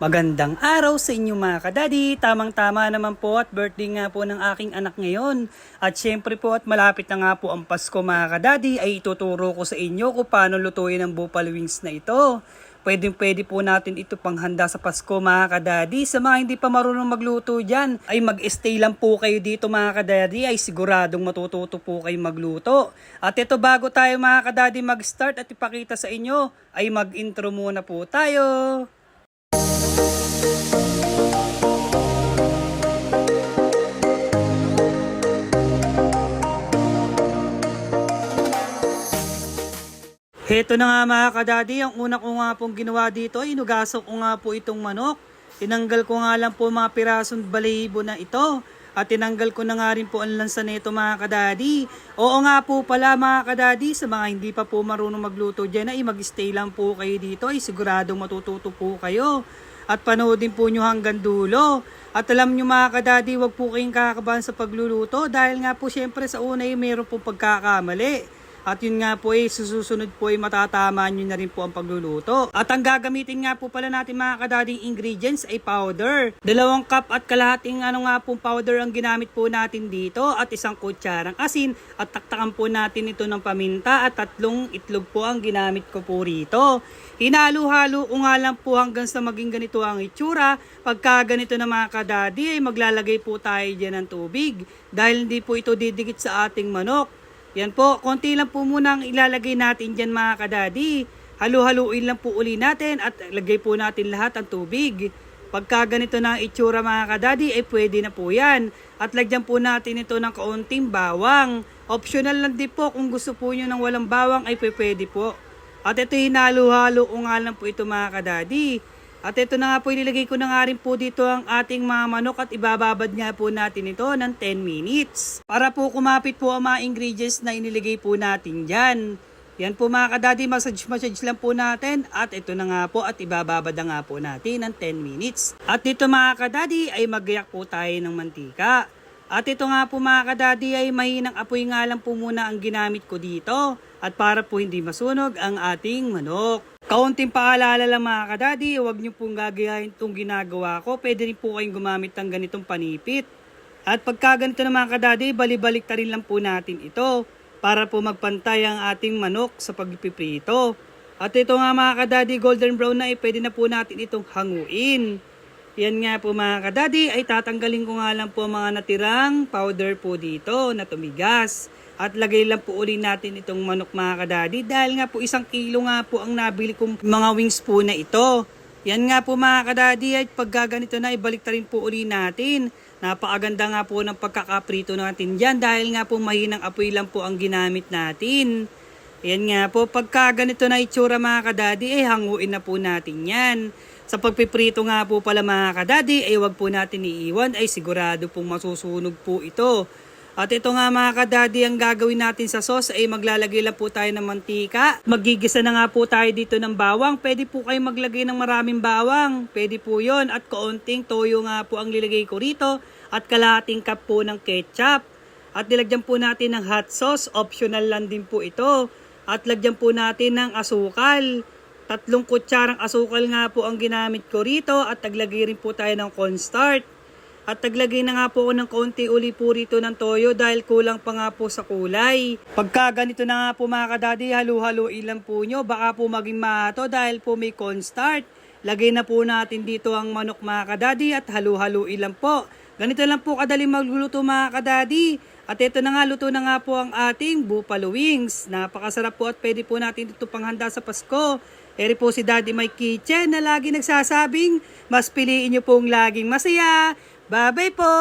Magandang araw sa inyo mga kadadi. Tamang-tama naman po at birthday nga po ng aking anak ngayon. At syempre po at malapit na nga po ang Pasko mga kadadi ay ituturo ko sa inyo kung paano lutuin ang buffalo wings na ito. Pwede po natin ito panghanda sa Pasko mga kadadi. Sa mga hindi pa marunong magluto dyan ay mag-stay lang po kayo dito mga kadadi, ay siguradong matututo po kayo magluto. At ito bago tayo mga kadadi mag-start at ipakita sa inyo ay mag-intro muna po tayo. Heto na nga mga kadadi, ang una ko nga pong ginawa dito ay inugasan ko nga po itong manok. Tinanggal ko nga lang po mga pirasong balahibo na ito. At tinanggal ko na nga rin po ang lansa nito mga kadadi. Oo nga po pala mga kadadi, sa mga hindi pa po marunong magluto dyan ay mag-stay lang po kayo dito, ay siguradong matututo po kayo. At panoodin po nyo hanggang dulo. At alam nyo mga kadadi, wag po kayong kakabahan sa pagluluto dahil nga po syempre sa una ay meron po pagkakamali. At yun nga po susunod po ay matatama nyo na rin po ang pagluluto. At ang gagamitin nga po pala natin mga kadading ingredients ay powder. 2 cup at kalahating powder ang ginamit po natin dito. At 1 kutsarang asin. At taktakan po natin ito ng paminta. At 3 itlog po ang ginamit ko po rito. Hinalo-halo ko nga lang po hanggang sa maging ganito ang itsura. Pagka ganito na mga kadadi ay maglalagay po tayo dyan ng tubig. Dahil hindi po ito didikit sa ating manok. Yan po, konti lang po muna ang ilalagay natin dyan mga kadadi. Halu-haluin lang po uli natin at lagay po natin lahat ang tubig. Pagka ganito na ang itsura mga kadadi ay pwede na po yan. At lagyan po natin ito ng kaunting bawang. Optional lang din po, kung gusto po nyo ng walang bawang ay pwede po. At ito hinalo-halo ko nga lang po ito mga kadadi. At ito na nga po, ilagay ko na nga rin po dito ang ating mga manok at ibababad nga po natin ito ng 10 minutes. Para po kumapit po ang mga ingredients na iniligay po natin dyan. Yan po mga kadadi, massage lang po natin. At ito na nga po at ibababad na nga po natin ng 10 minutes. At dito mga kadadi ay magayak po tayo ng mantika. At ito nga po mga kadadi ay mahinang apoy nga lang po muna ang ginamit ko dito. At para po hindi masunog ang ating manok. Kaunting paalala lang mga kadadi, huwag niyo pong gagayahin itong ginagawa ko. Pwede rin po kayong gumamit ng ganitong panipit. At pagka ganito na mga kadadi, balibalik ta rin lang po natin ito para po magpantay ang ating manok sa pagpiprito. At ito nga mga kadadi, golden brown na pwede na po natin itong hanguin. Yan nga po mga kadadi, ay tatanggalin ko nga lang po mga natirang powder po dito na tumigas. At lagay lang po uli natin itong manok mga kadadi dahil nga po 1 kilo nga po ang nabili kong mga wings po na ito. Yan nga po mga kadadi, at pag ganito na ibalik ta rin po uli natin. Napakaganda nga po ng pagkakaprito natin dyan dahil nga po mahinang apoy lang po ang ginamit natin. Yan nga po, pagka ganito na itsura mga kadadi ay hanguin na po natin yan. Sa pagpiprito nga po pala mga kadadi ay wag po natin iiwan, ay sigurado pong masusunog po ito. At ito nga mga kadadi, ang gagawin natin sa sauce ay maglalagay lang po tayo ng mantika. Magigisa na nga po tayo dito ng bawang. Pwede po kayo maglagay ng maraming bawang. Pwede po yon. At kaunting toyo nga po ang lilagay ko rito. At kalahating cup po ng ketchup. At nilagyan po natin ng hot sauce. Optional lang din po ito. At lagyan po natin ng asukal. 3 kutsarang asukal nga po ang ginamit ko rito. At naglagay rin po tayo ng cornstarch. At taglagay na nga po ako ng kaunti uli po rito ng toyo dahil kulang pa nga po sa kulay. Pagka ganito na nga po mga kadadi, halu-haluin lang po nyo. Baka po maging mahato dahil po may cornstarch. Lagay na po natin dito ang manok mga kadadi at halu-haluin lang po. Ganito lang po kadali magluluto mga kadadi. At ito na nga, luto na nga po ang ating buffalo wings. Napakasarap po at pwede po natin ito panghanda sa Pasko. Eri po si Daddy Mike Kitchen na lagi nagsasabing, mas piliin nyo pong laging masaya. Bye-bye po!